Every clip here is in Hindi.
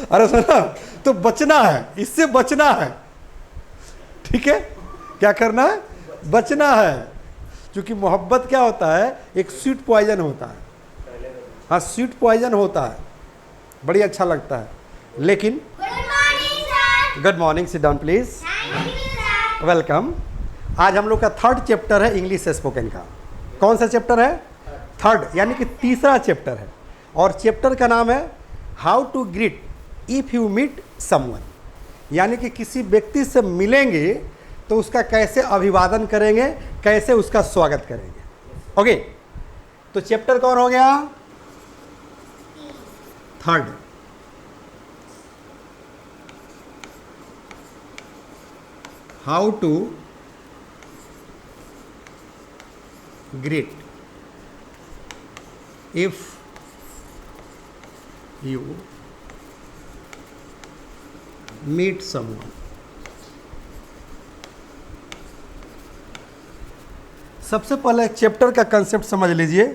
अरे सुना, तो बचना है, इससे बचना है, ठीक है। क्या करना है? बचना है। क्योंकि मोहब्बत क्या होता है, एक स्वीट पॉइजन होता है। हाँ, स्वीट पॉइजन होता है, बड़ी अच्छा लगता है, लेकिन good morning, sit down please, welcome. आज हम लोग का थर्ड चैप्टर है इंग्लिश स्पोकन का। कौन सा चैप्टर है? थर्ड, यानी कि तीसरा चैप्टर है। और चैप्टर का नाम है how to greet if you meet someone, यानी कि किसी व्यक्ति से मिलेंगे तो उसका कैसे अभिवादन करेंगे, कैसे उसका स्वागत करेंगे। ओके, तो चैप्टर कौन हो गया? Third. How to greet if you meet someone. सबसे पहले चैप्टर का कंसेप्ट समझ लीजिए,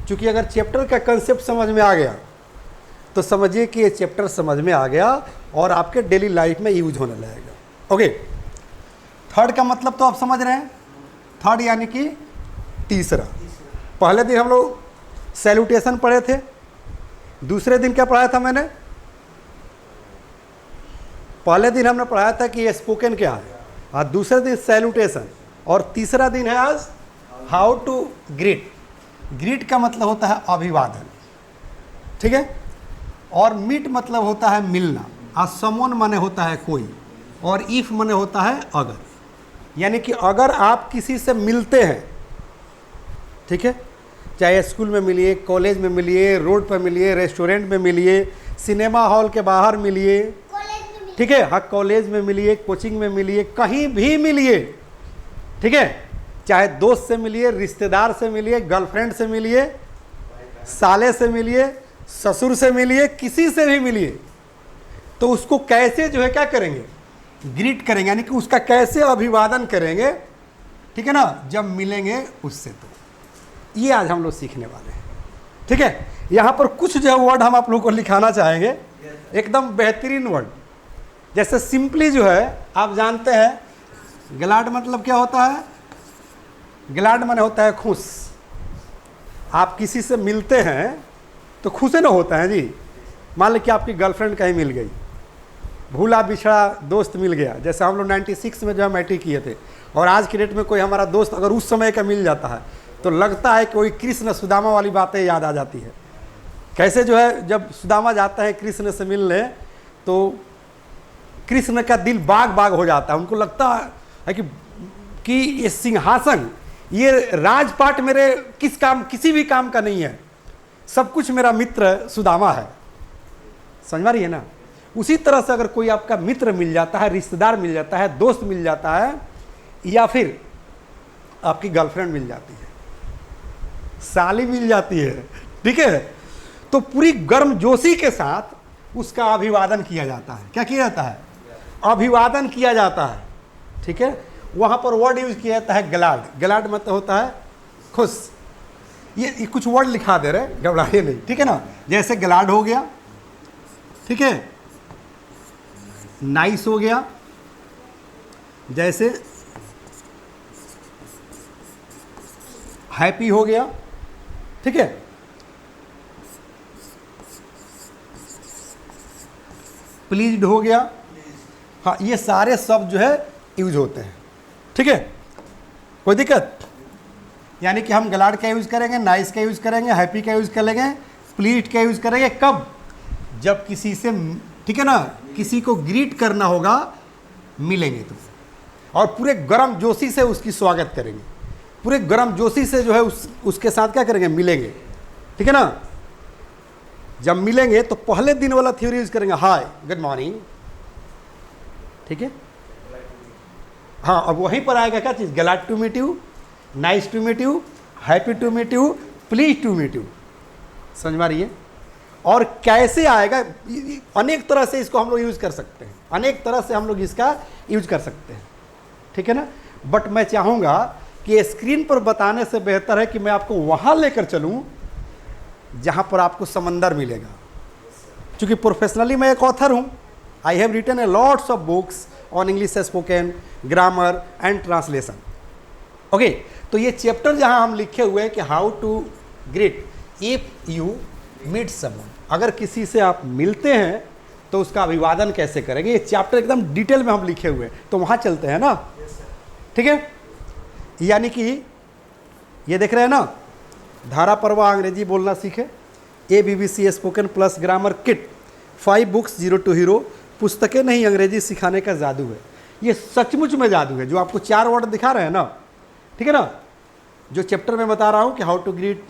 क्योंकि अगर चैप्टर का कंसेप्ट समझ में आ गया तो समझिए कि ये चैप्टर समझ में आ गया और आपके डेली लाइफ में यूज होने लगेगा। ओके, थर्ड का मतलब तो आप समझ रहे हैं, थर्ड यानी कि तीसरा। पहले दिन हम लोग सैल्यूटेशन पढ़े थे, दूसरे दिन क्या पढ़ाया था मैंने? पहले दिन हमने पढ़ाया था कि ये स्पोकन क्या है, और दूसरे दिन सैल्यूटेशन, और तीसरा दिन है आज हाउ टू ग्रीट। ग्रीट का मतलब होता है अभिवादन, ठीक है। और मीट मतलब होता है मिलना, और समवन माने होता है कोई, और इफ माने होता है अगर। यानी कि अगर आप किसी से मिलते हैं, ठीक है, चाहे स्कूल में मिलिए, कॉलेज में मिलिए, रोड पर मिलिए, रेस्टोरेंट में मिलिए, सिनेमा हॉल के बाहर मिलिए, ठीक है, हाँ कॉलेज में मिलिए, कोचिंग में मिलिए, कहीं भी मिलिए, ठीक है, चाहे दोस्त से मिलिए, रिश्तेदार से मिलिए, गर्लफ्रेंड से मिलिए, साले से मिलिए, ससुर से मिलिए, किसी से भी मिलिए, तो उसको कैसे जो है क्या करेंगे? ग्रीट करेंगे, यानी कि उसका कैसे अभिवादन करेंगे, ठीक है ना, जब मिलेंगे उससे। तो ये आज हम लोग सीखने वाले हैं, ठीक है। यहाँ पर कुछ जो वर्ड हम आप लोगों को लिखाना चाहेंगे, एकदम बेहतरीन वर्ड। जैसे सिंपली जो है आप जानते हैं, ग्लैड मतलब क्या होता है? ग्लैड माने होता है खुश। आप किसी से मिलते हैं तो खुश ना होता है जी। मान लो कि आपकी गर्लफ्रेंड कहीं मिल गई, भूला बिछड़ा दोस्त मिल गया। जैसे हम लोग 96 में जो है मैट्रिक किए थे, और आज की डेट में कोई हमारा दोस्त अगर उस समय का मिल जाता है तो लगता है कि कोई कृष्ण सुदामा वाली बातें याद आ जाती है। कैसे जो है, जब सुदामा जाता है कृष्ण से मिलने तो कृष्ण का दिल बाग बाग हो जाता है। उनको लगता है कि ये सिंहासन, ये राजपाट मेरे किसी भी काम का नहीं है, सब कुछ मेरा मित्र सुदामा है। समझ रही है ना? उसी तरह से अगर कोई आपका मित्र मिल जाता है, रिश्तेदार मिल जाता है, दोस्त मिल जाता है, या फिर आपकी गर्लफ्रेंड मिल जाती है, साली मिल जाती है, ठीक है, तो पूरी गर्मजोशी के साथ उसका अभिवादन किया जाता है। क्या किया जाता है? अभिवादन किया जाता है, ठीक है। वहाँ पर वर्ड यूज किया जाता है ग्लैड। ग्लैड मतलब होता है खुश। ये कुछ वर्ड लिखा दे रहे, घबराइए नहीं, ठीक है ना। जैसे ग्लैड हो गया, ठीक है, नाइस हो गया, जैसे हैप्पी हो गया, ठीक है, प्लीज्ड हो गया। हाँ, ये सारे शब्द जो है यूज होते हैं, ठीक है, कोई दिक्कत? यानी कि हम ग्लैड का यूज करेंगे, नाइस का यूज करेंगे, हैप्पी का यूज करेंगे, प्लीज्ड का यूज करेंगे कब? जब किसी से, ठीक है ना, किसी को ग्रीट करना होगा, मिलेंगे तो, और पूरे गर्म जोशी से उसकी स्वागत करेंगे, पूरे गर्म जोशी से जो है उसके साथ क्या करेंगे? मिलेंगे, ठीक है ना। जब मिलेंगे तो पहले दिन वाला थ्योरी यूज करेंगे, हाय गुड मॉर्निंग, ठीक है। हाँ, अब वहीं पर आएगा क्या चीज़? Glad to meet you, nice to meet you, happy to meet you, please to meet you. समझ में आ रही है? और कैसे आएगा? अनेक तरह से इसको हम लोग यूज़ कर सकते हैं, अनेक तरह से हम लोग इसका यूज कर सकते हैं, ठीक है ना। बट मैं चाहूँगा कि स्क्रीन पर बताने से बेहतर है कि मैं आपको वहाँ लेकर चलूँ जहाँ पर आपको समंदर मिलेगा, चूँकि प्रोफेशनली मैं एक ऑथर हूँ, I have written a lots of books on English spoken, grammar and translation. Okay, तो ये चैप्टर जहाँ हम लिखे हुए हैं कि how to greet if you meet someone, अगर किसी से आप मिलते हैं तो उसका अभिवादन कैसे करेंगे, ये चैप्टर एकदम डिटेल में हम लिखे हुए हैं, तो वहाँ चलते हैं ना। ठीक है, यानी कि ये देख रहे हैं ना, धारा परवा अंग्रेजी बोलना सीखे, ABBC spoken plus grammar kit, 5 books 0 to hero, पुस्तकें नहीं अंग्रेजी सिखाने का जादू है। ये सचमुच में जादू है, जो आपको 4 वर्ड दिखा रहे हैं ना, ठीक है ना, जो चैप्टर में बता रहा हूँ कि how to greet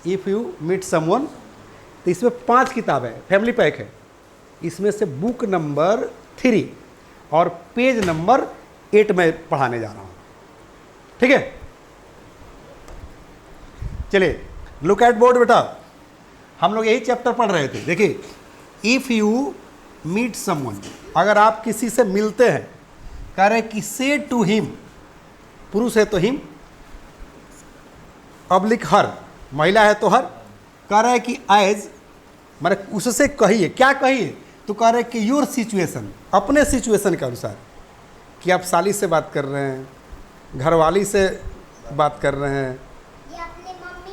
if you meet someone, तो इसमें 5 किताबें हैं, फैमिली पैक है, इसमें से बुक नंबर 3 और पेज नंबर 8 में पढ़ाने जा रहा हूँ। ठीक है, चलिए लुक एट बोर्ड बेटा, हम लोग यही चैप्टर पढ़ रहे थे। देखिए, इफ़ यू मीट समवन, अगर आप किसी से मिलते हैं, कह रहे कि से टू हिम, पुरुष है तो हिम, पब्लिक हर, महिला है तो हर, कह रहे कि एज, माने उससे कहिए, क्या कहिए, तो कह रहे कि योर सिचुएशन, अपने सिचुएशन के अनुसार, कि आप साली से बात कर रहे हैं, घरवाली से बात कर रहे हैं,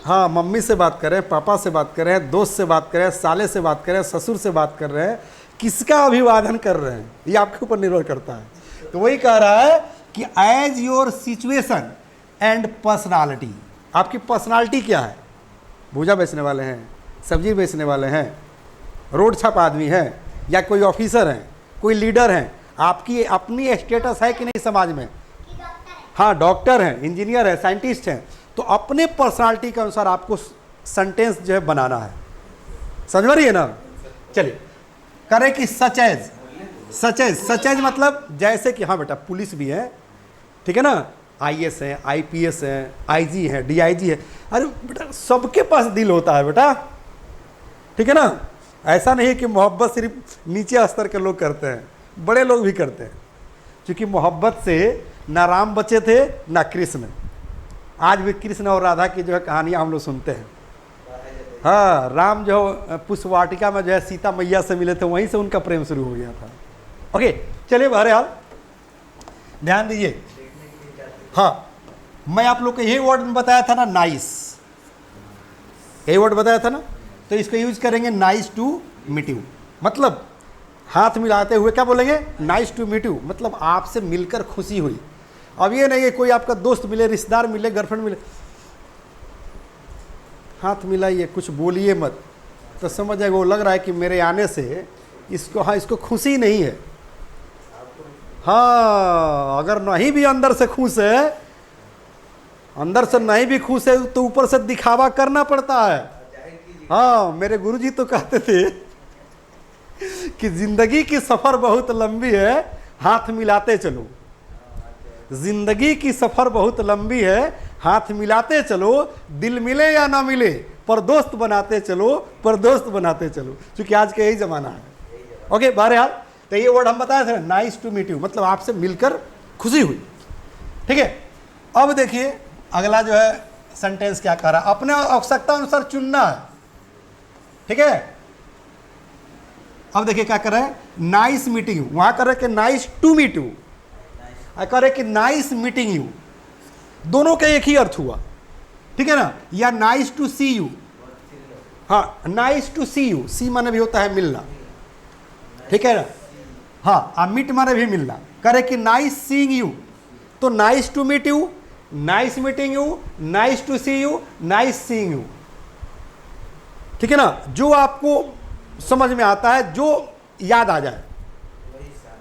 हाँ मम्मी से बात कर रहे हैं, पापा से बात कर रहे हैं, दोस्त से बात कर रहे हैं, साले से बात कर रहे हैं, ससुर से बात कर रहे हैं, किसका अभिवादन कर रहे हैं, ये आपके ऊपर निर्भर करता है। तो वही कह रहा है कि as your situation and personality, आपकी पर्सनालिटी क्या है, भूजा बेचने वाले हैं, सब्जी बेचने वाले हैं, रोड छाप आदमी है, या कोई ऑफिसर हैं, कोई लीडर हैं, आपकी अपनी स्टेटस है कि नहीं समाज में, हाँ डॉक्टर हैं, इंजीनियर है, साइंटिस्ट हैं, तो अपने पर्सनालिटी के अनुसार आपको सेंटेंस जो है बनाना है, समझ में रही है ना। चलिए, करें कि सच एज मतलब जैसे कि, हाँ बेटा पुलिस भी है, ठीक है ना, IAS है, IPS है, IG है, DIG है, अरे बेटा सबके पास दिल होता है बेटा, ठीक है ना, ऐसा नहीं है कि मोहब्बत सिर्फ नीचे स्तर के लोग करते हैं, बड़े लोग भी करते हैं, क्योंकि मोहब्बत से ना राम बचे थे ना कृष्ण, आज भी कृष्ण और राधा की जो है कहानियाँ हम लोग सुनते हैं। हाँ, राम जो पुष्प वाटिका में जो है सीता मैया से मिले थे, वहीं से उनका प्रेम शुरू हो गया था। ओके, चलिए बहरहाल ध्यान दीजिए, हाँ मैं आप लोग को यही वर्ड बताया था ना, नाइस, यही वर्ड बताया था ना, तो इसको यूज करेंगे नाइस टू मीट यू, मतलब हाथ मिलाते हुए क्या बोलेंगे, नाइस टू मीट यू, मतलब आपसे मिलकर खुशी हुई। अब ये नहीं है कोई आपका दोस्त मिले, रिश्तेदार मिले, गर्लफ्रेंड मिले, हाथ मिलाइए, कुछ बोलिए मत, तो समझ जाएगा वो लग रहा है कि मेरे आने से इसको, हाँ इसको खुशी नहीं है। हाँ, अगर नहीं भी अंदर से खुश है, अंदर से नहीं भी खुश है, तो ऊपर से दिखावा करना पड़ता है। हाँ, मेरे गुरुजी तो कहते थे कि जिंदगी की सफ़र बहुत लंबी है, हाथ मिलाते चलो, जिंदगी की सफ़र बहुत लंबी है, हाथ मिलाते चलो, दिल मिले या ना मिले, पर दोस्त बनाते चलो, पर दोस्त बनाते चलो, क्योंकि आज का यही ज़माना है। ओके, बहरहाल तो ये वर्ड हम बताए थे, नाइस टू मीट यू, मतलब आपसे मिलकर खुशी हुई। ठीक है, अब देखिए अगला जो है सेंटेंस क्या कह रहा है, अपने आवश्यकता अनुसार चुनना है। ठीक है, अब देखिए क्या कर रहे हैं, नाइस मीटिंग यू, वहां कर रहे कि नाइस टू मीट यू, कह रहे कि नाइस मीटिंग यू, दोनों का एक ही अर्थ हुआ। ठीक है ना, या नाइस टू सी यू, हाँ नाइस टू सी यू, सी माने भी होता है मिलना, ठीक है ना, हाँ मीट माने भी मिलना, करे कि नाइस सीइंग यू, तो nice to meet you, nice meeting you, nice to see you, nice seeing you. ठीक है ना, जो आपको समझ में आता है, जो याद आ जाए,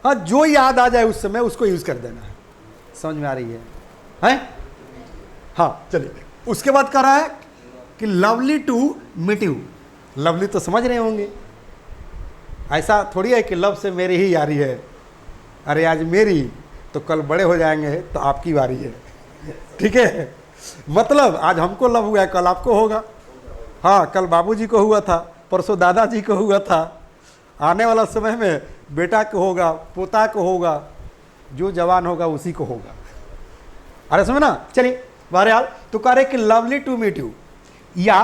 हाँ जो याद आ जाए उस समय उसको यूज कर देना है। समझ में आ रही है, हैं? हाँ चलिए, उसके बाद कह रहा है कि lovely to meet you, lovely तो समझ रहे होंगे, ऐसा थोड़ी है कि लव से मेरी ही यारी है, अरे आज मेरी तो कल बड़े हो जाएंगे तो आपकी बारी है। ठीक है, मतलब आज हमको लव हुआ है, कल आपको होगा, हाँ कल बाबूजी को हुआ था, परसों दादाजी को हुआ था, आने वाला समय में बेटा को होगा, पोता को होगा, जो जवान होगा उसी को होगा। अरे समझ ना, चलिए बहरहाल तो कह रहे कि लवली टू मीट यू या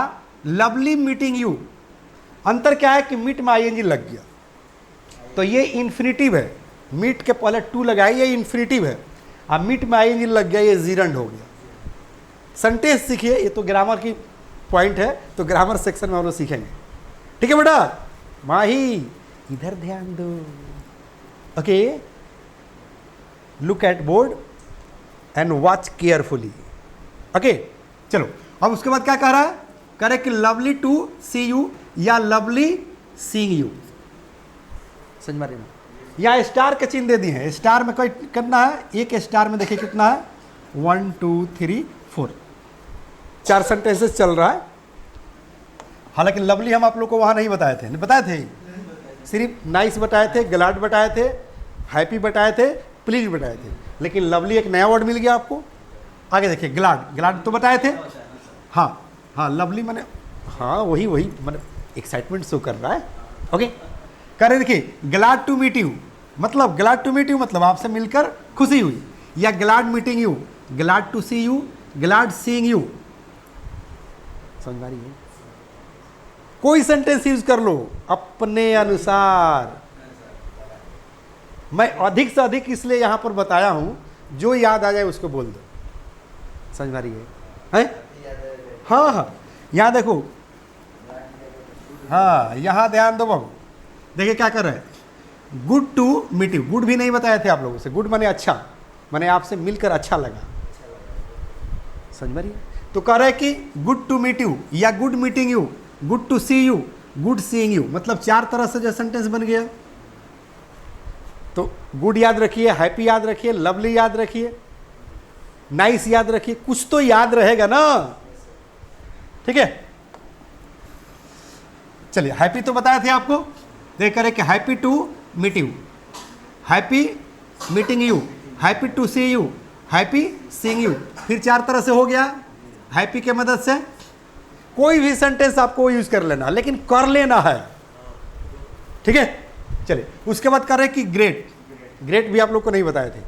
लवली मीटिंग यू, अंतर क्या है कि मीट में आईएनजी लग गया, तो ये इन्फिनिटिव है, मीट के पहले टू लगाई, ये इन्फिनिटिव है। अब मीट में आईएनजी लग गया, ये जीरंड हो गया। सेंटेंस सीखिए, ये तो ग्रामर की पॉइंट है, तो ग्रामर सेक्शन में हम लोग सीखेंगे। ठीक है बेटा, माही इधर ध्यान दो। Okay, look at board and watch carefully. Okay, चलो अब उसके बाद क्या कह रहा है, कह रहा है कि लवली टू सी यू या लवली सीइंग यू। समझ में आ रही है? या स्टार के चिन्ह दे दिए हैं, स्टार में कोई करना है, एक स्टार में देखिए कितना है, 1 2 3 4, 4 सेंटेंसेस चल रहा है। हालांकि लवली हम आप लोग को वहाँ नहीं बताए थे, नहीं बताए थे, सिर्फ नाइस बताए थे, ग्लैड बताए थे, हैप्पी बताए थे, प्लीज बताए थे, लेकिन लवली एक नया वर्ड मिल गया आपको। आगे देखिए, ग्लैड, ग्लैड तो बताए थे, हाँ हाँ, लवली मैंने, हाँ वही मैंने एक्साइटमेंट शो कर रहा है। ओके, कह रहे देखिए, ग्लैड टू मीट यू, मतलब ग्लैड टू मीट यू मतलब आपसे मिलकर खुशी हुई, या glad meeting you, glad to see you, glad seeing you. समझ में आ रही है? कोई सेंटेंस यूज कर लो अपने अनुसार। मैं अधिक से अधिक इसलिए यहां पर बताया हूं, जो याद आ जाए उसको बोल दो। समझ में आ रही है? हाँ हाँ, यहां देखो, हाँ यहां ध्यान दो बाबू। देखिए क्या कर रहे हैं, good to meet you, good भी नहीं बताए थे आप लोगों से, गुड माने अच्छा, माने आपसे मिलकर अच्छा लगा। समझ में रही है? तो कह रहे हैं कि गुड टू मीट यू या good meeting you, good to see you, good seeing you, मतलब 4 तरह से जो सेंटेंस बन गया। तो गुड याद रखिए, हैप्पी याद रखिए, लवली याद रखिए, नाइस याद रखिए, कुछ तो याद रहेगा ना। ठीक है, चलिए हैप्पी तो बताए थे आपको, देख करें कि happy to meet you, happy meeting you, happy to see you, happy seeing you, फिर 4 तरह से हो गया हैप्पी के मदद से। कोई भी सेंटेंस आपको यूज कर लेना, लेकिन कर लेना है। ठीक है, चलिए उसके बाद कर रहे कि ग्रेट, ग्रेट भी आप लोग को नहीं बताए थे,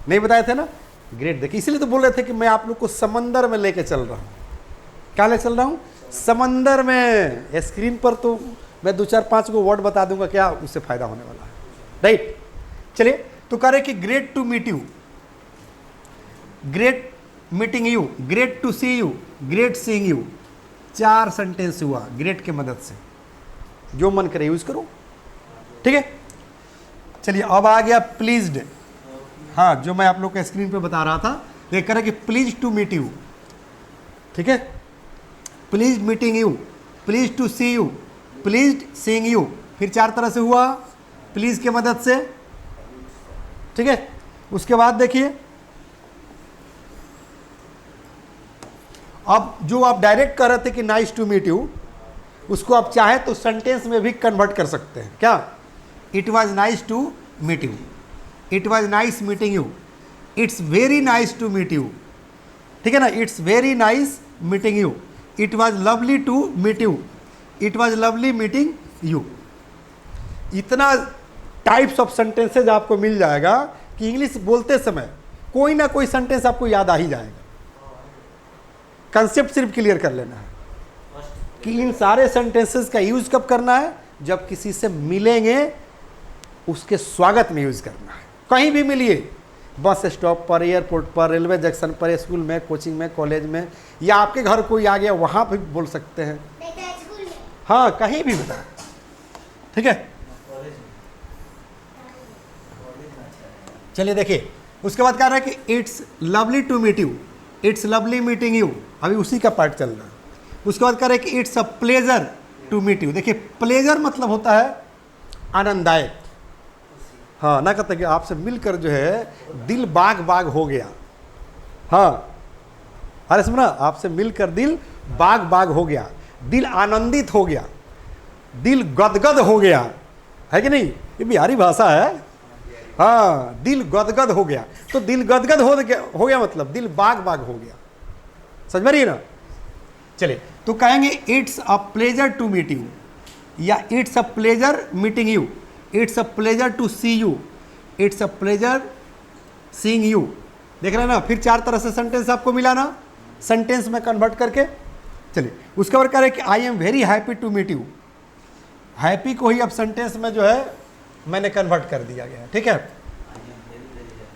नहीं बताए थे ना। ग्रेट देखिए, इसलिए तो बोल रहे थे कि मैं आप लोग को समंदर में लेके चल रहा हूँ। क्या ले चल रहा हूँ? समंदर में। स्क्रीन पर तो मैं 2 4 5 को वर्ड बता दूंगा, क्या उससे फायदा होने वाला है, राइट। चलिए, तो कह रहे कि great to meet you, great meeting you, great to see you, great seeing you. 4 sentence हुआ ग्रेट के मदद से, जो मन करे यूज करो। ठीक है, चलिए अब आ गया प्लीज्ड। हाँ, जो मैं आप लोग को स्क्रीन पे बता रहा था, देख कर कि प्लीज टू मीट यू। ठीक है, please meeting you, please to see you, please seeing you, फिर 4 तरह से हुआ प्लीज के मदद से। ठीक है, उसके बाद देखिए, अब जो आप डायरेक्ट कर रहे थे कि नाइस टू मीट यू, उसको आप चाहे तो सेंटेंस में भी कन्वर्ट कर सकते हैं। क्या? It was nice to meet you, it was nice meeting you, it's very nice to meet you. ठीक है ना, it's very nice meeting you, it was lovely to meet you, it was lovely meeting you. इतना टाइप्स ऑफ सेंटेंसेज आपको मिल जाएगा कि इंग्लिश बोलते समय कोई ना कोई सेंटेंस आपको याद आ ही जाएगा। कंसेप्ट सिर्फ क्लियर कर लेना है कि इन सारे सेंटेंसेस का यूज कब करना है, जब किसी से मिलेंगे उसके स्वागत में यूज करना है। कहीं भी मिलिए, बस स्टॉप पर, एयरपोर्ट पर, रेलवे जंक्शन पर, स्कूल में, कोचिंग में, कॉलेज में, या आपके घर कोई आ गया वहां भी बोल सकते हैं। हाँ, कहीं भी बता। ठीक है, चलिए देखिए, उसके बाद कह रहा है कि it's lovely to meet you, it's lovely meeting you, अभी उसी का पार्ट चल रहा है। उसके बाद कह रहे हैं कि it's a pleasure to meet you. देखिए, प्लेजर मतलब होता है आनंददायक। हाँ, ना कहते कि आपसे मिलकर जो है दिल बाग बाग हो गया। हाँ, अरे सुना, आपसे मिलकर दिल बाग बाग हो गया, दिल आनंदित हो गया, दिल गदगद हो गया, है कि नहीं? ये बिहारी भाषा है। हाँ, दिल गदगद हो गया, तो दिल गदगद हो गया मतलब दिल बाग बाग हो गया। समझ में रही है ना? चलिए, तो कहेंगे it's a pleasure to meet you, या it's a pleasure meeting you, it's a pleasure to see you, it's a pleasure seeing you. देख रहे हैं ना, फिर 4 तरह से सेंटेंस आपको मिला ना, सेंटेंस में कन्वर्ट करके। चलिए, उसके बाद कह रहे हैं कि I am very happy to meet you, happy को ही अब सेंटेंस में जो है मैंने कन्वर्ट कर दिया गया, ठीक है।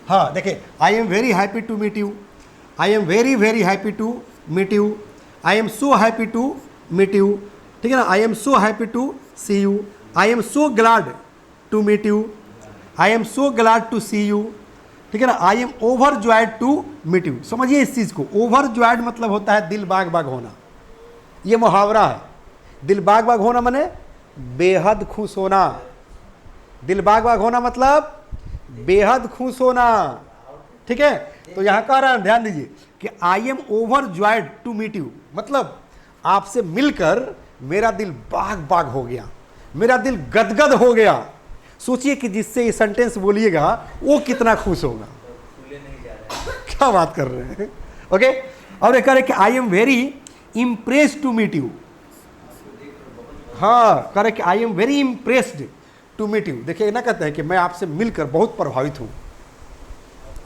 हाँ देखिए, I am very happy to meet you, I am very very happy to meet you, I am so happy to meet you, ठीक है ना। I am so happy to see you, I am so glad to meet you, I am so glad to see you, ठीक है ना। I am overjoyed to meet you. समझिए इस चीज़ को, ओवर जॉयड मतलब होता है दिल बाग बाग होना, ये मुहावरा है। दिल बाग बाग होना माने बेहद खुश होना, दिल बाग बाग होना मतलब बेहद खुश होना, ठीक है। तो यहाँ कह रहा है, ध्यान दीजिए कि I am overjoyed to meet you, मतलब आपसे मिलकर मेरा दिल बाग बाग हो गया, मेरा दिल गदगद हो गया। सोचिए कि जिससे ये सेंटेंस बोलिएगा वो कितना खुश होगा। क्या बात कर रहे हैं, ओके। और एक कह रहे कि I am very impressed to meet you, हाँ कह रहे कि I am very impressed to meet you. देखिए ना, कहते हैं कि मैं आपसे मिलकर बहुत प्रभावित हूं,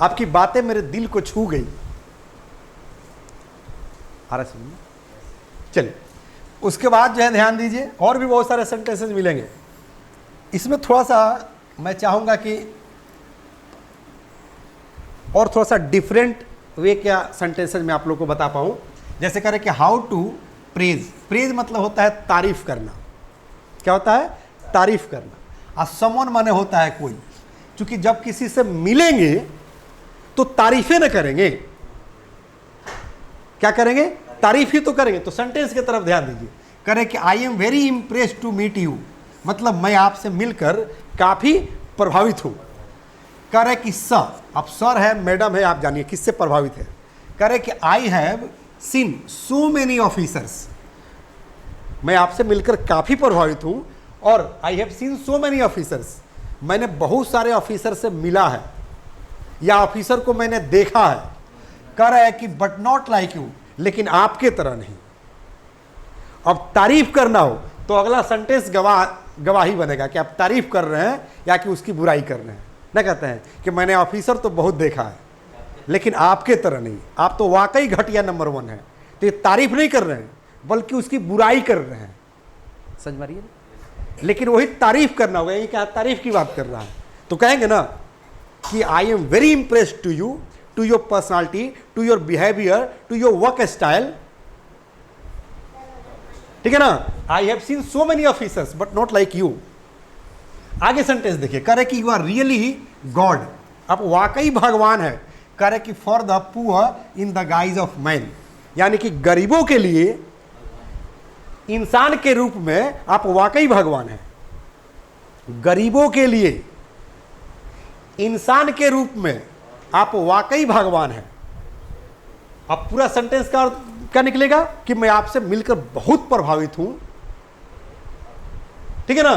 आपकी बातें मेरे दिल को छू गई। आ रहा सुनिए, चलिए उसके बाद जो है ध्यान दीजिए, और भी बहुत सारे सेंटेंसेस मिलेंगे। इसमें थोड़ा सा मैं चाहूंगा कि और थोड़ा सा डिफरेंट वे क्या सेंटेंसेस में आप लोग को बता पाऊं। जैसे कह रहे कि हाउ टू प्रेज, प्रेज मतलब होता है तारीफ करना। क्या होता है? तारीफ करना। और समवन माने होता है कोई, क्योंकि जब किसी से मिलेंगे तो तारीफें न करेंगे, क्या करेंगे? तारीफ ही तो करेंगे। तो सेंटेंस की तरफ ध्यान दीजिए, करें कि I am very impressed to meet you, मतलब मैं आपसे मिलकर काफी प्रभावित हूं। कह रहे कि सर, अब सर है मैडम है, आप जानिए किससे प्रभावित है। कह रहे कि आई have seen so many officers, मैं आपसे मिलकर काफी प्रभावित हूं। और आई have seen so many officers, मैंने बहुत सारे ऑफिसर से मिला है या ऑफिसर को मैंने देखा है। कह रहा है कि बट नॉट लाइक यू, लेकिन आपके तरह नहीं। अब तारीफ करना हो तो अगला सेंटेंस गवाही बनेगा कि आप तारीफ कर रहे हैं या कि उसकी बुराई कर रहे हैं। ना कहते हैं कि मैंने ऑफिसर तो बहुत देखा है लेकिन आपके तरह नहीं, आप तो वाकई घटिया नंबर 1 है। तो ये तारीफ नहीं कर रहे हैं बल्कि उसकी बुराई कर रहे हैं, समझ मारिए। लेकिन वही तारीफ करना होगा, ये क्या तारीफ की बात कर रहा है। तो कहेंगे ना कि I am very impressed to you, to your personality, to your behaviour, to your work style, ठीक है ना। I have seen so many officers but not like you. आगे सेंटेंस देखिए, कह रहे कि यू आर रियली गॉड, आप वाकई भगवान है। कह रहे कि for the poor in the guys of man, यानी कि गरीबों के लिए इंसान के रूप में आप वाकई भगवान हैं। गरीबों के लिए इंसान के रूप में आप वाकई भगवान हैं। अब पूरा सेंटेंस का क्या निकलेगा कि मैं आपसे मिलकर बहुत प्रभावित हूं, ठीक है ना,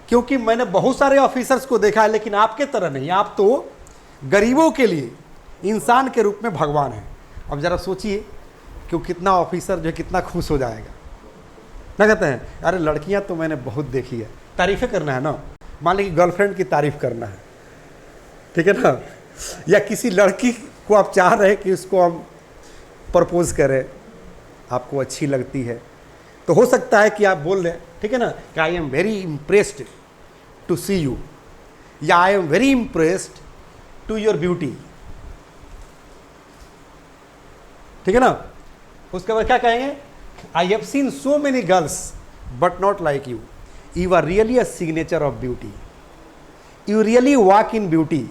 क्योंकि मैंने बहुत सारे ऑफिसर्स को देखा है लेकिन आपके तरह नहीं, आप तो गरीबों के लिए इंसान के रूप में भगवान हैं। अब जरा सोचिए कि वो कितना ऑफिसर जो है कितना खुश हो जाएगा। ना कहते हैं अरे लड़कियां तो मैंने बहुत देखी है, तारीफें करना है ना, मान लीजिए गर्लफ्रेंड की तारीफ करना है, ठीक है ना, या किसी लड़की को आप चाह रहे हैं कि उसको हम प्रपोज करें, आपको अच्छी लगती है, तो हो सकता है कि आप बोल रहे हैं, ठीक है ना, कि I am very impressed to see you, या I am very impressed to your beauty, ठीक है ना। उसके बाद क्या कहेंगे? I have seen so many girls but not like you, you are really a signature of beauty, you really walk in beauty,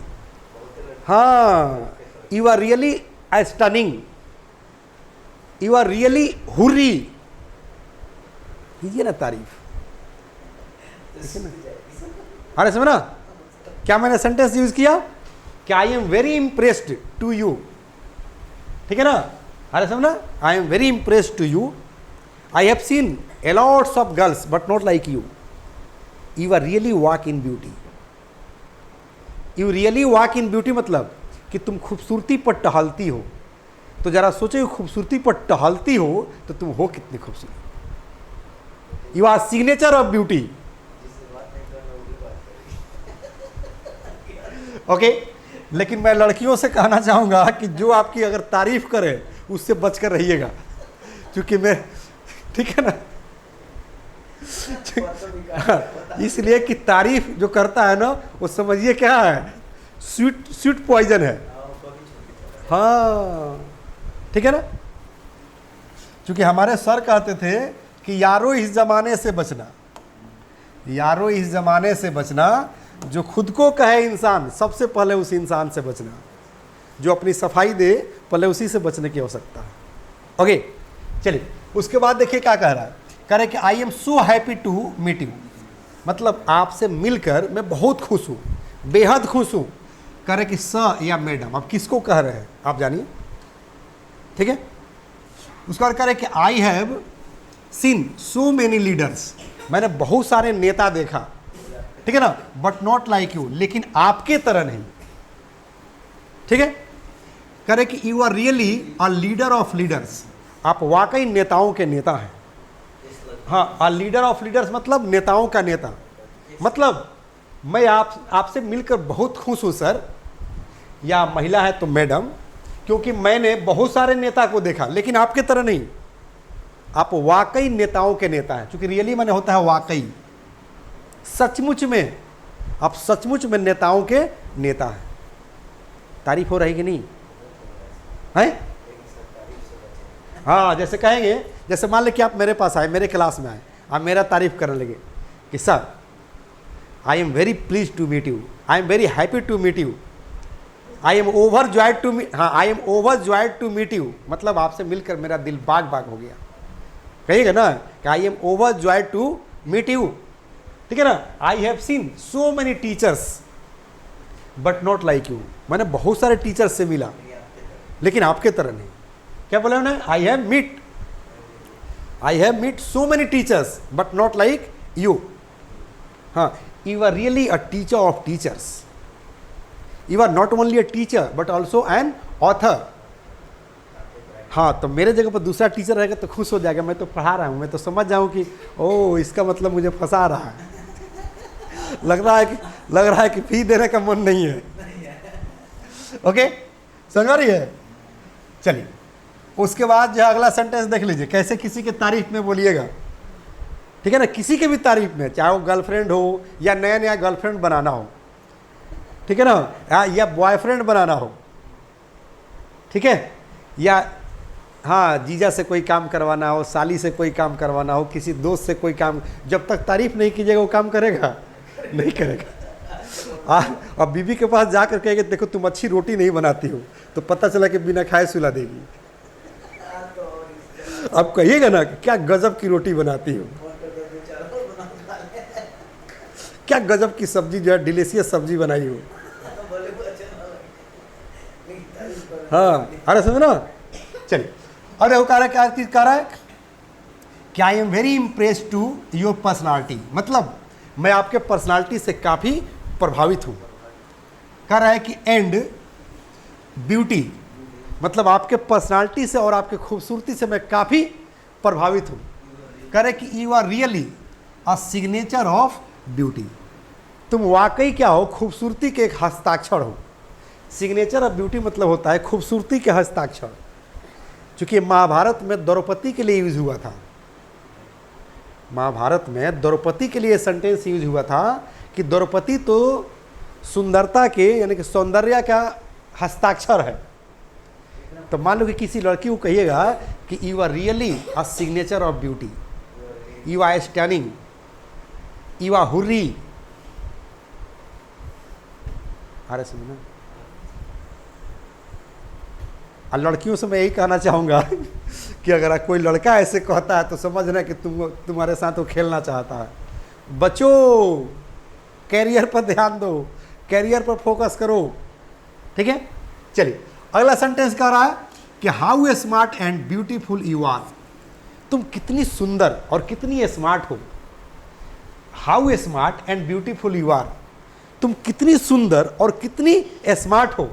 हाँ, you are really stunning, you are really hurry. कीजिए ना तारीफ, अरे समझ ना क्या मैंने सेंटेंस यूज किया कि I am very impressed to you, ठीक है ना। अरे समझना, I am very impressed to you, I have seen a lots of girls but not like you, you are really walk in beauty, you really walk in beauty मतलब कि तुम खूबसूरती पर टहलती हो। तो जरा सोचो खूबसूरती पर टहलती हो तो तुम हो कितनी खूबसूरत। You are signature of beauty, okay. लेकिन मैं लड़कियों से कहना चाहूंगा कि जो आपकी अगर तारीफ करे उससे बचकर रहिएगा, क्योंकि मैं, ठीक है ना, इसलिए कि तारीफ जो करता है ना वो समझिए क्या है, स्वीट स्वीट पॉइजन है। हाँ ठीक है ना, क्योंकि हमारे सर कहते थे कि यारो इस जमाने से बचना, यारो इस जमाने से बचना, जो खुद को कहे इंसान सबसे पहले उस इंसान से बचना, जो अपनी सफाई दे पहले उसी से बचने की आवश्यकता है। ओके चलिए, उसके बाद देखिए क्या कह रहा है, कह रहे कि I am so happy to meet you, मतलब आपसे मिलकर मैं बहुत खुश हूँ, बेहद खुश हूँ। कह रहे कि सर या मैडम, आप किसको कह रहे हैं आप जानिए, ठीक है। उसके बाद कह रहे कि आई have seen so many leaders, मैंने बहुत सारे नेता देखा, ठीक है ना, बट नॉट लाइक यू, लेकिन आपके तरह नहीं, ठीक है। कह रहे कि you are really a leader of leaders, आप वाकई नेताओं के नेता हैं। हाँ, अ लीडर ऑफ लीडर्स मतलब नेताओं का नेता, मतलब मैं आपसे मिलकर बहुत खुश हूँ सर, या महिला है तो मैडम, क्योंकि मैंने बहुत सारे नेता को देखा लेकिन आपके तरह नहीं, आप वाकई नेताओं के नेता हैं। क्योंकि रियली माने होता है वाकई, सचमुच में, आप सचमुच में नेताओं के नेता हैं। तारीफ हो रही कि नहीं है? हाँ, जैसे कहेंगे, जैसे मान लें कि आप मेरे पास आए, मेरे क्लास में आए, आप मेरा तारीफ करने लगे कि sir I am very please to meet you, I am very happy to meet you, I am overjoyed to meet, हाँ I am overjoyed to meet you, मतलब आपसे मिलकर मेरा दिल बाग बाग हो गया। कहिएगा ना कि I am overjoyed to meet you, ठीक है ना। I have seen so many teachers but not like you, मैंने बहुत सारे टीचर्स से मिला लेकिन आपके तरह नहीं। क्या बोला उन्होंने? I have meet so many teachers but not like you. हाँ, you are really a teacher of teachers, you are not only a teacher but also an author. हाँ, तो मेरे जगह पर दूसरा टीचर रहेगा तो खुश हो जाएगा, मैं तो पढ़ा रहा हूँ, मैं तो समझ जाऊँ कि ओ इसका मतलब मुझे फंसा रहा है, लग रहा है कि फी देने का मन नहीं है। ओके, समझ रही है? चलिए, उसके बाद जो अगला सेंटेंस देख लीजिए, कैसे किसी के तारीफ में बोलिएगा, ठीक है ना, किसी के भी तारीफ में, चाहे वो गर्लफ्रेंड हो या नया नया गर्लफ्रेंड बनाना हो, ठीक है ना, या बॉयफ्रेंड बनाना हो, ठीक है, या हाँ जीजा से कोई काम करवाना हो, साली से कोई काम करवाना हो, किसी दोस्त से कोई काम, जब तक तारीफ नहीं कीजिएगा वो काम करेगा नहीं करेगा। अब बीबी के पास जाकर कहेंगे देखो तुम अच्छी रोटी नहीं बनाती हो, तो पता चला कि बिना खाए सुला देगी। अब कहिएगा ना क्या गजब की रोटी बनाती हो, क्या गजब की सब्जी, जो है डिलीशियस सब्जी बनाई हो। हाँ, अरे सुनो ना, चलिए, अरे वो कह रहा है, क्या चीज कह रहा है कि I am very impress to your personality, मतलब मैं आपके पर्सनालिटी से काफ़ी प्रभावित हूँ। कह रहा है कि एंड ब्यूटी, मतलब आपके पर्सनालिटी से और आपके खूबसूरती से मैं काफ़ी प्रभावित हूँ। कह रहे कि you are really a signature of beauty, तुम वाकई क्या हो, खूबसूरती के एक हस्ताक्षर हो। सिग्नेचर ऑफ ब्यूटी मतलब होता है खूबसूरती के हस्ताक्षर। चूँकि महाभारत में द्रौपदी के लिए यूज हुआ था, महाभारत में द्रौपदी के लिए सेंटेंस यूज हुआ था कि द्रौपदी तो सुंदरता के यानी कि सौंदर्य का हस्ताक्षर है। तो मान लो कि किसी लड़की को कहिएगा कि you are really a signature of beauty, you are stunning, you are houri. अरे सुनो, और लड़कियों से मैं यही कहना चाहूँगा कि अगर कोई लड़का ऐसे कहता है तो समझना कि तुम्हारे साथ वो खेलना चाहता है। बच्चों, कैरियर पर ध्यान दो, कैरियर पर फोकस करो, ठीक है। चलिए, अगला सेंटेंस कह रहा है कि how smart and beautiful you are, तुम कितनी सुंदर और कितनी स्मार्ट हो। How smart and beautiful you are, तुम कितनी सुंदर और कितनी स्मार्ट हो।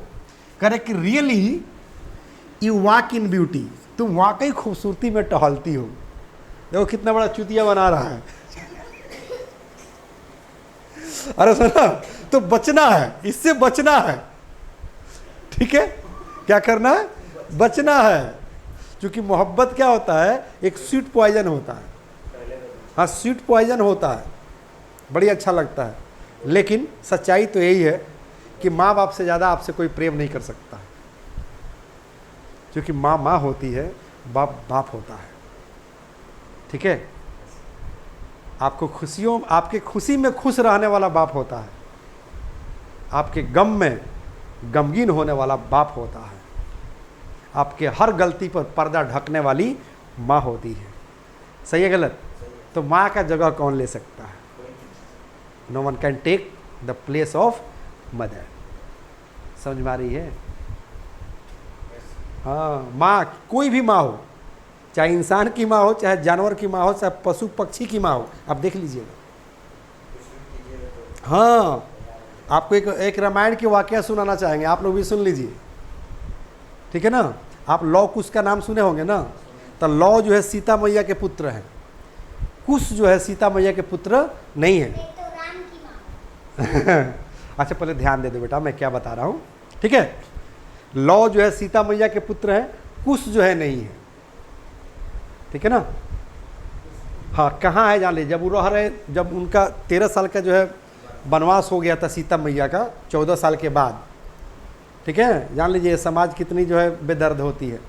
करे कि really you walk in beauty, तुम वाकई खूबसूरती में टहलती हो। देखो कितना बड़ा चुतिया बना रहा है। अरे सुना, तो बचना है, इससे बचना है, ठीक है। क्या करना है? बचना है, क्योंकि मोहब्बत क्या होता है, एक स्वीट पॉइजन होता है। हाँ, स्वीट पॉइजन होता है, बड़ी अच्छा लगता है, लेकिन सच्चाई तो यही है कि माँ बाप से ज़्यादा आपसे कोई प्रेम नहीं कर सकता है, क्योंकि माँ माँ होती है, बाप बाप होता है। ठीक है, आपके खुशी में खुश रहने वाला बाप होता है, आपके गम में गमगीन होने वाला बाप होता है, आपके हर गलती पर पर्दा ढकने वाली माँ होती है। सही है गलत? तो माँ का जगह कौन ले सकता है? No one can take the place of mother. समझ में आ रही है? हाँ, माँ, कोई भी माँ हो, चाहे इंसान की माँ हो, चाहे जानवर की माँ हो, चाहे पशु पक्षी की माँ हो, आप देख लीजिएगा। हाँ, आपको एक रामायण की वाकया सुनाना चाहेंगे, आप लोग भी सुन लीजिए। ठीक है ना? आप लौ कुश का नाम सुने होंगे ना? तो लौ जो है सीता मैया के पुत्र हैं, कुश जो है सीता मैया के पुत्र नहीं है। तो राम की माँ। अच्छा, पहले ध्यान दे दो बेटा, मैं क्या बता रहा हूँ। ठीक है, लौ जो है सीता मैया के पुत्र हैं, कुश जो है नहीं है। ठीक है ना? हाँ, कहाँ है जान लीजिए। जब वो रह रहे, जब उनका 13 साल का जो है वनवास हो गया था सीता मैया का, 14 साल के बाद। ठीक है, जान लीजिए समाज कितनी जो है बेदर्द होती है।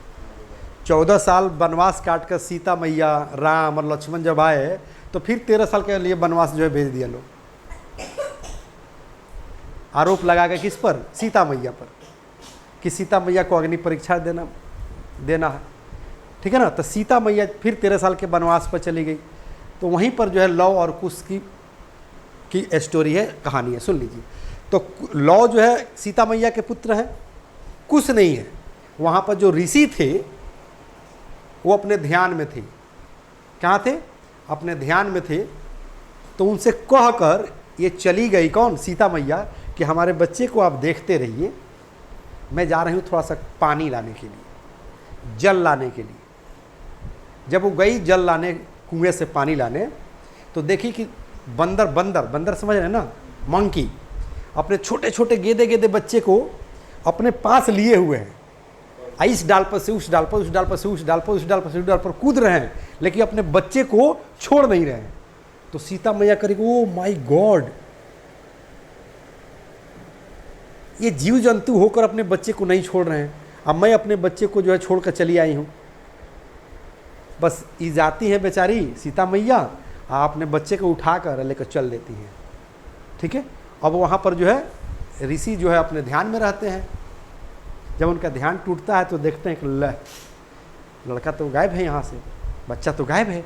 14 साल वनवास काट कर सीता मैया, राम और लक्ष्मण जब आए, तो फिर 13 साल के लिए वनवास जो है भेज दिया लोग। आरोप लगा के किस पर? सीता मैया पर, कि सीता मैया को अग्नि परीक्षा देना है। ठीक है ना? तो सीता मैया फिर 13 साल के वनवास पर चली गई। तो वहीं पर जो है लौ और कुश की स्टोरी है, कहानी है, सुन लीजिए। तो लौ जो है सीता मैया के पुत्र हैं, कुश नहीं है। वहाँ पर जो ऋषि थे वो अपने ध्यान में थे। कहाँ थे? अपने ध्यान में थे। तो उनसे कह कर ये चली गई, कौन? सीता मैया, कि हमारे बच्चे को आप देखते रहिए, मैं जा रही हूँ थोड़ा सा पानी लाने के लिए, जल लाने के लिए। जब वो गई जल लाने, कुएं से पानी लाने, तो देखी कि बंदर समझ रहे हैं ना, मंकी, अपने छोटे छोटे गेदे बच्चे को अपने पास लिए हुए हैं। इस डाल पर से उस डाल पर, उस डाल पर से उस डाल पर, उस डाल पर से उस डाल पर कूद रहे हैं, लेकिन अपने बच्चे को छोड़ नहीं रहे हैं। तो सीता मैया करेगी, ओ माय गॉड, ये जीव जंतु होकर अपने बच्चे को नहीं छोड़ रहे हैं, अब मैं अपने बच्चे को जो है छोड़कर चली आई हूँ। बस ई जाती है बेचारी सीता मैया, अपने बच्चे को उठाकर लेकर चल देती हैं। ठीक है, अब वहाँ पर जो है ऋषि जो है अपने ध्यान में रहते हैं। जब उनका ध्यान टूटता है तो देखते हैं कि लड़का तो गायब है, यहाँ से बच्चा तो गायब है।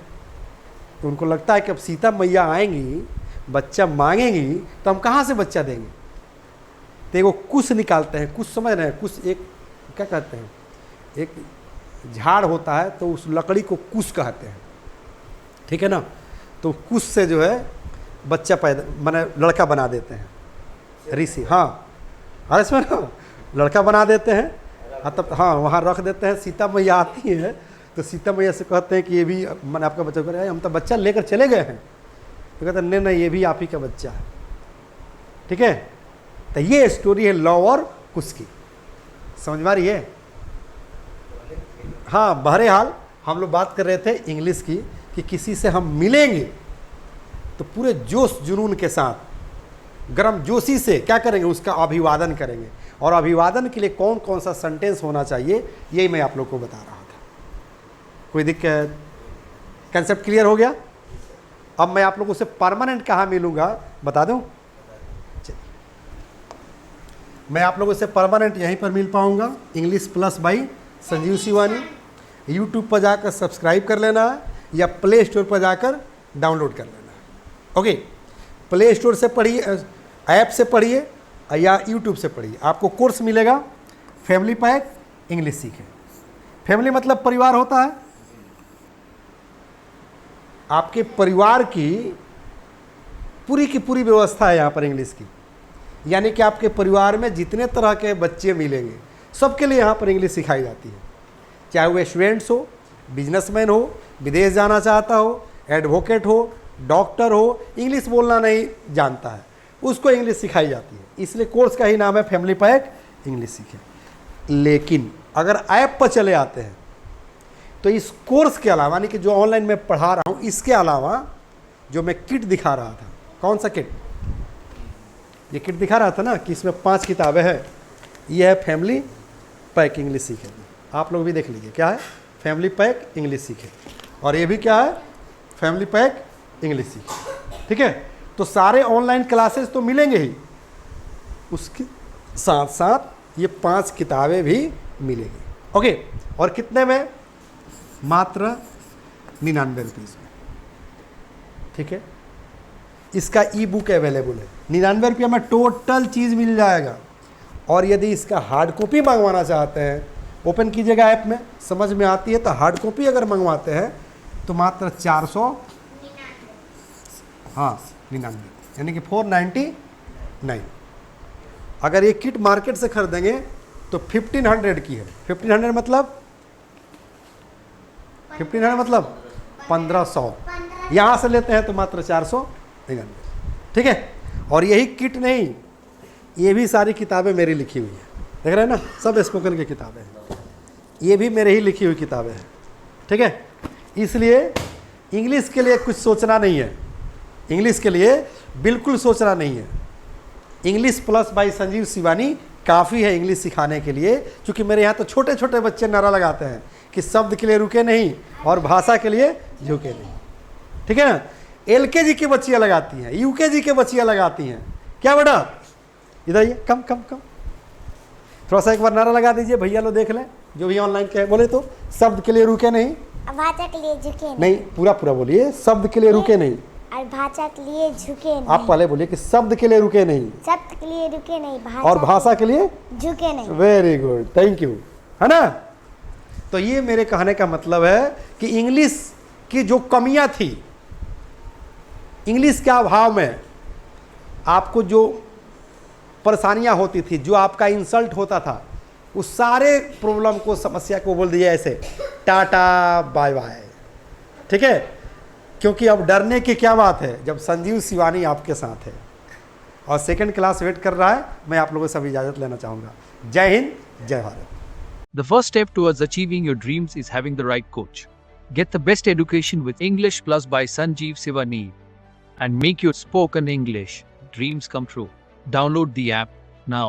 तो उनको लगता है कि अब सीता मैया आएंगी, बच्चा मांगेंगी, तो हम कहाँ से बच्चा देंगे। तो एक वो कुश निकालते हैं, कुश समझ रहे हैं? कुश एक क्या कहते हैं, एक झाड़ होता है, तो उस लकड़ी को कुश कहते हैं। ठीक है ना? तो कुश से जो है बच्चा पैदा, माने लड़का बना देते हैं ऋषि। हाँ, अरे इसमें ना लड़का बना देते हैं। हाँ, तब हाँ वहाँ रख देते हैं। सीता मैया आती है तो सीता मैया से कहते हैं कि ये भी मैंने आपका बच्चा कर, हम तो बच्चा लेकर चले गए हैं। तो कहते हैं नहीं, ये भी आप ही का बच्चा है। ठीक है, तो ये स्टोरी है लौ और कुश की। समझ में आ रही है? हाँ, बहरहाल हम लोग बात कर रहे थे इंग्लिश की, कि किसी से हम मिलेंगे तो पूरे जोश जुनून के साथ, गर्म जोशी से क्या करेंगे, उसका अभिवादन करेंगे। और अभिवादन के लिए कौन कौन सा सेंटेंस होना चाहिए, यही मैं आप लोग को बता रहा था। कोई दिक्कत? कंसेप्ट क्लियर हो गया? अब मैं आप लोगों से परमानेंट कहाँ मिलूंगा बता दूं? चलिए, मैं आप लोगों से परमानेंट यहीं पर मिल पाऊंगा, English plus by Sanjeev Shivani. YouTube पर जाकर सब्सक्राइब कर लेना है, या प्ले स्टोर पर जाकर डाउनलोड कर लेना है। ओके, प्ले स्टोर से पढ़िए, ऐप से पढ़िए, या यूट्यूब से पढ़िए। आपको कोर्स मिलेगा फैमिली पैक इंग्लिश सीखें। फैमिली मतलब परिवार होता है। आपके परिवार की पूरी व्यवस्था है यहाँ पर इंग्लिश की, यानी कि आपके परिवार में जितने तरह के बच्चे मिलेंगे सबके लिए यहाँ पर इंग्लिश सिखाई जाती है। चाहे वो स्टूडेंट्स हो, बिजनेसमैन हो, विदेश जाना चाहता हो, एडवोकेट हो, डॉक्टर हो, इंग्लिश बोलना नहीं जानता है, उसको इंग्लिश सिखाई जाती है। इसलिए कोर्स का ही नाम है फैमिली पैक इंग्लिश सीखें। लेकिन अगर ऐप पर चले आते हैं तो इस कोर्स के अलावा, यानी कि जो ऑनलाइन में पढ़ा रहा हूँ, इसके अलावा जो मैं किट दिखा रहा था, कौन सा किट, ये किट दिखा रहा था ना कि इसमें 5 किताबें हैं। ये है फैमिली पैक इंग्लिश सीखे, आप लोग भी देख लीजिए क्या है, फैमिली पैक इंग्लिश सीखे, और ये भी क्या है, फैमिली पैक इंग्लिश सीखे। ठीक है, तो सारे ऑनलाइन क्लासेस तो मिलेंगे ही, उसके साथ साथ ये 5 किताबें भी मिलेंगी। ओके, और कितने में, मात्र 99 रुपीज़ में। ठीक है, इसका ई बुक अवेलेबल है, 99 रुपये में टोटल चीज़ मिल जाएगा। और यदि इसका हार्ड कॉपी मंगवाना चाहते हैं, ओपन कीजिएगा ऐप में, समझ में आती है तो हार्ड कॉपी अगर मंगवाते हैं तो मात्र 400, हाँ 99, यानी कि 499। अगर ये किट मार्केट से खरीदेंगे तो 1500 की है। 1500 मतलब 1500, यहाँ से लेते हैं तो मात्र 499। ठीक है, और यही किट नहीं, ये भी सारी किताबें मेरी लिखी हुई है, देख रहे हैं ना, सब स्पोकन की किताबें हैं, ये भी मेरे ही लिखी हुई किताबें हैं। ठीक है, इसलिए इंग्लिश के लिए कुछ सोचना नहीं है, इंग्लिश के लिए बिल्कुल सोचना नहीं है। English plus by Sanjeev Shivani काफ़ी है इंग्लिश सिखाने के लिए, क्योंकि मेरे यहाँ तो छोटे छोटे बच्चे नारा लगाते हैं कि शब्द के लिए रुके नहीं और भाषा के लिए झुके नहीं। ठीक है ना, LKG की बच्चियाँ लगाती हैं, UKG के बच्चियाँ लगाती हैं, क्या बेटा इधर आइए, कम कम कम, थोड़ा सा एक बार नारा लगा दीजिए, भैया लोग देख लें, जो भी ऑनलाइन के बोले तो, शब्द के लिए रुके नहीं, भाषा के लिए झुके नहीं, पूरा पूरा बोलिए, शब्द के लिए रुके नहीं, और भाषा के लिए झुके नहीं। आप पहले बोलिए कि शब्द के लिए रुके नहीं, शब्द के लिए रुके नहीं, और भाषा के लिए झुके नहीं। वेरी गुड, थैंक यू, है ना। तो ये मेरे कहने का मतलब है कि इंग्लिश की जो कमियां थी, इंग्लिश के अभाव में आपको जो परेशानियां होती थी, जो आपका इंसल्ट होता था, उस सारे प्रॉब्लम को, समस्या को बोल दिया ऐसे टाटा बाय बाय। ठीक है, क्योंकि अब डरने की क्या बात है जब संजीव शिवानी आपके साथ है, और सेकंड क्लास वेट कर रहा है। मैं आप लोगों से अब इजाज़त लेना चाहूँगा। जय हिंद, जय Bharat. The first step towards achieving your dreams is having the right coach. Get the best education with English Plus by Sanjeev Sivani and make your spoken English dreams come true. Download the app now.